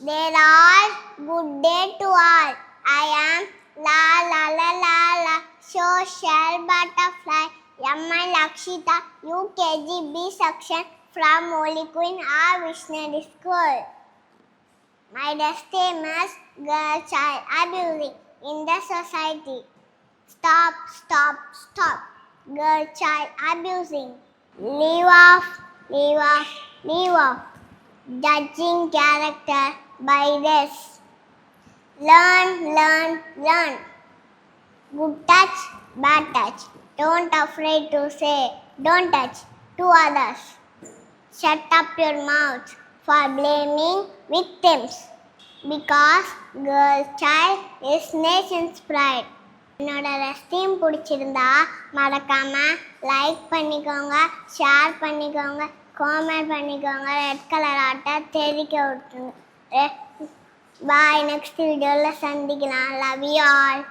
They're all good day to all. I am la la la la la social butterfly. M.I. Lakshita, UKG B section from Holy Queen R. Visionary School. My theme is girl child abusing in the society. Stop, stop, stop. Girl child abusing. Leave off, leave off, leave off. Judging character by this. Learn, learn, learn. Good touch, bad touch. Don't afraid to say, don't touch to others. Shut up your mouth for blaming victims. Because girl child is nation's pride. என்னோட ரெஸ்டியும் பிடிச்சிருந்தா மறக்காம like பண்ணிக்கோங்க, share பண்ணிக்கோங்க, comment பண்ணிக்கோங்க, red colour ஆட்டை தெரிக்க விட்டுருங்க. பாய், next வீடியோவில் சந்திக்கலாம். Love you all.